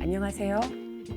안녕하세요.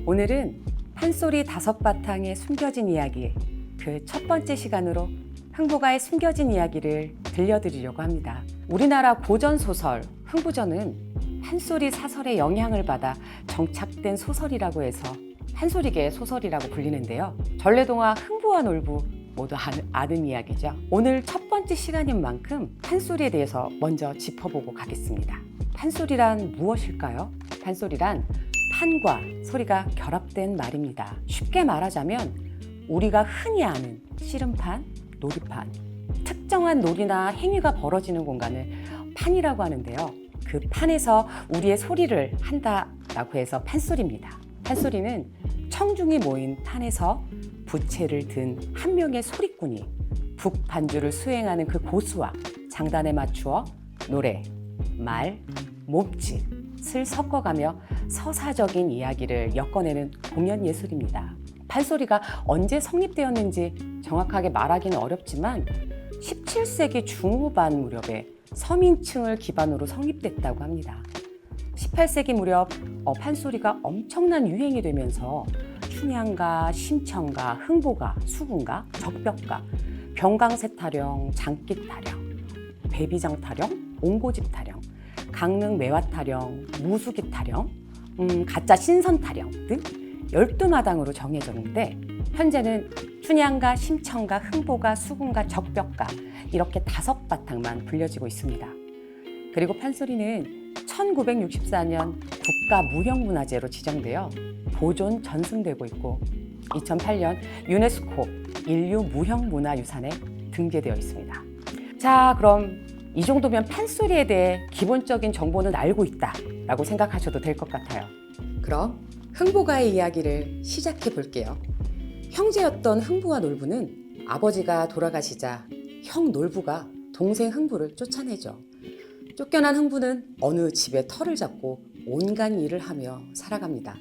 오늘은 판소리 5바탕에 숨겨진 이야기, 그 첫 번째 시간으로 흥부가의 숨겨진 이야기를 들려드리려고 합니다. 우리나라 고전소설 흥부전은 판소리 사설의 영향을 받아 정착된 소설이라고 해서 판소리계의 소설이라고 불리는데요. 전래동화 흥부와 놀부 모두 아는 이야기죠. 오늘 첫 번째 시간인 만큼 판소리에 대해서 먼저 짚어보고 가겠습니다. 판소리란 무엇일까요? 판소리란 판과 소리가 결합된 말입니다. 쉽게 말하자면 우리가 흔히 아는 씨름판, 놀이판, 특정한 놀이나 행위가 벌어지는 공간을 판이라고 하는데요. 그 판에서 우리의 소리를 한다라고 해서 판소리입니다. 판소리는 청중이 모인 판에서 부채를 든 한 명의 소리꾼이 북반주를 수행하는 그 고수와 장단에 맞추어 노래, 말, 몸짓을 섞어가며 서사적인 이야기를 엮어내는 공연 예술입니다. 판소리가 언제 성립되었는지 정확하게 말하기는 어렵지만 17세기 중후반 무렵에 서민층을 기반으로 성립됐다고 합니다. 18세기 무렵 판소리가 엄청난 유행이 되면서 춘향가, 심청가, 흥보가, 수군가, 적벽가, 병강세 타령, 장기 타령, 배비장 타령, 옹고집 타령, 강릉 매화 타령, 무수기 타령, 가짜 신선 타령 등 12마당으로 정해졌는데 현재는 춘향가, 심청가, 흥보가, 수군가, 적벽가 이렇게 5바탕만 불려지고 있습니다. 그리고 판소리는 1964년 국가무형문화재로 지정되어 보존 전승되고 있고 2008년 유네스코 인류무형문화유산에 등재되어 있습니다. 자, 그럼 이 정도면 판소리에 대해 기본적인 정보는 알고 있다라고 생각하셔도 될 것 같아요. 그럼 흥부가의 이야기를 시작해 볼게요. 형제였던 흥부와 놀부는 아버지가 돌아가시자 형 놀부가 동생 흥부를 쫓아내죠. 쫓겨난 흥부는 어느 집에 터를 잡고 온갖 일을 하며 살아갑니다.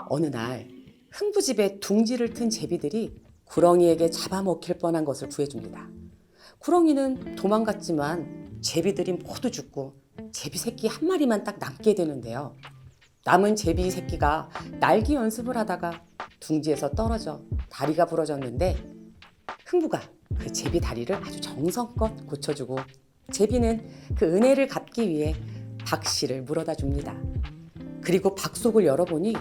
어느 날 흥부 집에 둥지를 튼 제비들이 구렁이에게 잡아먹힐 뻔한 것을 구해줍니다. 구렁이는 도망갔지만 제비들이 모두 죽고 제비 새끼 한 마리만 딱 남게 되는데요. 남은 제비 새끼가 날기 연습을 하다가 둥지에서 떨어져 다리가 부러졌는데 흥부가 그 제비 다리를 아주 정성껏 고쳐주고 제비는 그 은혜를 갚기 위해 박씨를 물어다 줍니다. 그리고 박속을 열어보니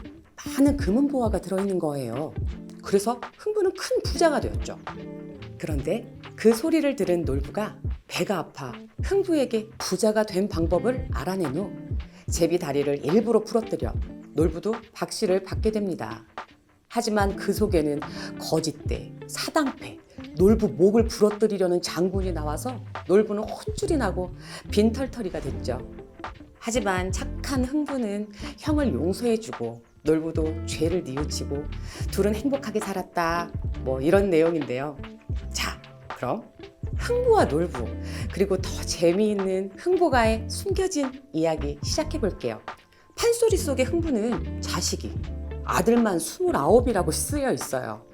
많은 금은보화가 들어있는 거예요. 그래서 흥부는 큰 부자가 되었죠. 그런데 그 소리를 들은 놀부가 배가 아파 흥부에게 부자가 된 방법을 알아낸 후 제비 다리를 일부러 부러뜨려 놀부도 박씨를 받게 됩니다. 하지만 그 속에는 거짓대, 사당패, 놀부 목을 부러뜨리려는 장군이 나와서 놀부는 혼쭐이 나고 빈털터리가 됐죠. 하지만 착한 흥부는 형을 용서해주고 놀부도 죄를 뉘우치고 둘은 행복하게 살았다. 뭐 이런 내용인데요. 자, 그럼 흥부와 놀부 그리고 더 재미있는 흥부가의 숨겨진 이야기 시작해 볼게요. 판소리 속의 흥부는 자식이 아들만 29이라고 쓰여 있어요.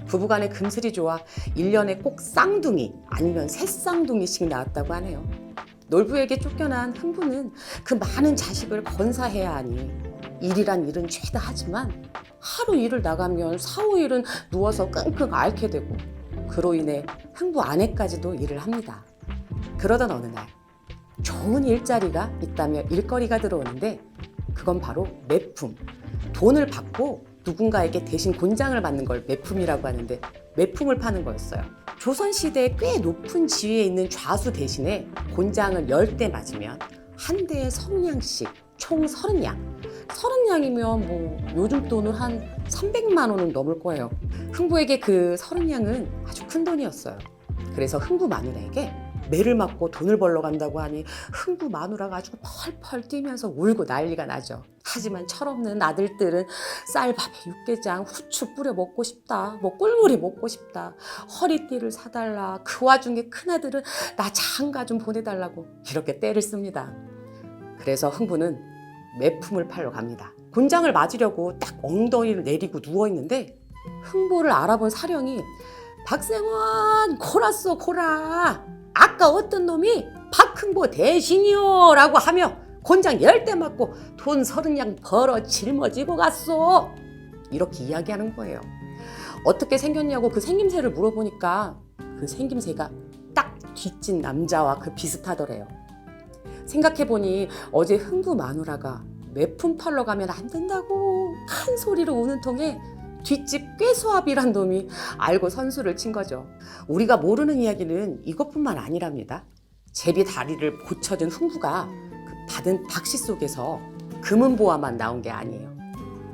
부부간의 금슬이 좋아 1년에 꼭 쌍둥이 아니면 새쌍둥이씩 낳았다고 하네요. 놀부에게 쫓겨난 흥부는 그 많은 자식을 건사해야 하니 일이란 일은 죄다 하지만 하루 일을 나가면 4, 5일은 누워서 끙끙 앓게 되고 그로 인해 흥부 아내까지도 일을 합니다. 그러던 어느 날 좋은 일자리가 있다며 일거리가 들어오는데 그건 바로 매품. 돈을 받고 누군가에게 대신 곤장을 받는 걸 매품이라고 하는데 매품을 파는 거였어요. 조선시대에 꽤 높은 지위에 있는 좌수 대신에 곤장을 10대 맞으면 한 대에 30냥씩 총 30냥. 30냥이면 뭐 요즘 돈으로 한 300만 원은 넘을 거예요. 흥부에게 그 30냥은 아주 큰 돈이었어요. 그래서 흥부 마누라에게 매를 맞고 돈을 벌러 간다고 하니 흥부 마누라가 아주 펄펄 뛰면서 울고 난리가 나죠. 하지만 철없는 아들들은 쌀밥에 육개장, 후추 뿌려 먹고 싶다. 뭐 꿀물이 먹고 싶다. 허리띠를 사달라. 그 와중에 큰아들은 나 장가 좀 보내달라고 이렇게 떼를 씁니다. 그래서 흥부는 매품을 팔러 갑니다. 곤장을 맞으려고 딱 엉덩이를 내리고 누워있는데 흥부를 알아본 사령이 박생원 고라쏘 고라 아까 어떤 놈이 박흥보 대신이요 라고 하며 곤장 10대 맞고 돈 30냥 벌어 짊어지고 갔어. 이렇게 이야기하는 거예요. 어떻게 생겼냐고 그 생김새를 물어보니까 그 생김새가 딱 뒷집 남자와 그 비슷하더래요. 생각해보니 어제 흥부 마누라가 매품 팔러 가면 안 된다고 큰 소리로 우는 통에 뒷집 꾀소합이란 놈이 알고 선수를 친 거죠. 우리가 모르는 이야기는 이것뿐만 아니랍니다. 제비 다리를 고쳐준 흥부가 그 받은 박씨 속에서 금은보화만 나온 게 아니에요.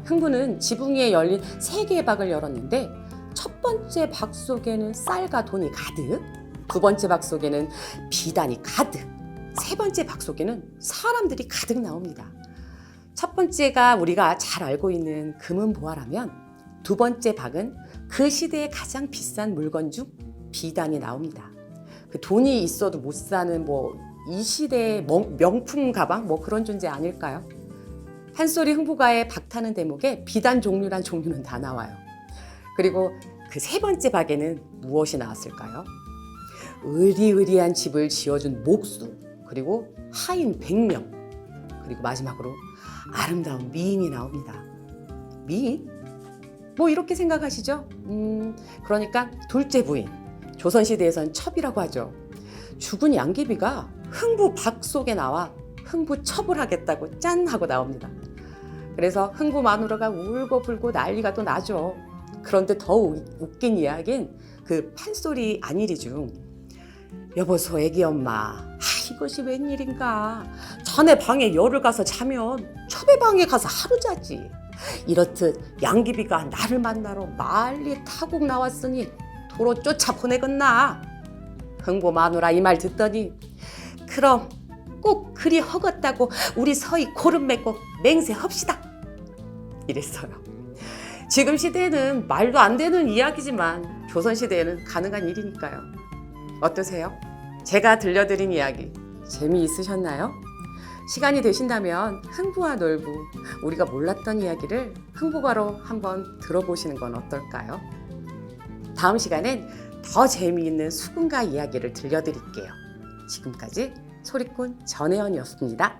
흥부는 지붕 위에 열린 3개의 박을 열었는데 첫 번째 박 속에는 쌀과 돈이 가득, 두 번째 박 속에는 비단이 가득, 세 번째 박 속에는 사람들이 가득 나옵니다. 첫 번째가 우리가 잘 알고 있는 금은보화라면 두 번째 박은 그 시대의 가장 비싼 물건 중 비단이 나옵니다. 그 돈이 있어도 못 사는 이 시대의 명품 가방 그런 존재 아닐까요? 판소리 흥부가의 박타는 대목에 비단 종류란 종류는 다 나와요. 그리고 그 세 번째 박에는 무엇이 나왔을까요? 의리의리한 집을 지어준 목수, 그리고 하인 100명, 그리고 마지막으로 아름다운 미인이 나옵니다. 미인? 이렇게 생각하시죠? 그러니까 둘째 부인, 조선시대에선 첩이라고 하죠. 죽은 양귀비가 흥부 박 속에 나와 흥부 첩을 하겠다고 짠 하고 나옵니다. 그래서 흥부 마누라가 울고 불고 난리가 또 나죠. 그런데 더 웃긴 이야기는 그 판소리 안일이 중 여보소 애기 엄마, 이것이 웬일인가. 자네 방에 열흘 가서 자면 첩의 방에 가서 하루 자지. 이렇듯 양귀비가 나를 만나러 멀리 타국 나왔으니 도로 쫓아 보내겠나. 흥부 마누라 이 말 듣더니 그럼 꼭 그리 허겄다고 우리 서희 고름 맺고 맹세합시다 이랬어요. 지금 시대에는 말도 안 되는 이야기지만 조선시대에는 가능한 일이니까요. 어떠세요? 제가 들려드린 이야기 재미있으셨나요? 시간이 되신다면 흥부와 놀부, 우리가 몰랐던 이야기를 흥부가로 한번 들어보시는 건 어떨까요? 다음 시간엔 더 재미있는 수군가 이야기를 들려드릴게요. 지금까지 소리꾼 전혜연이었습니다.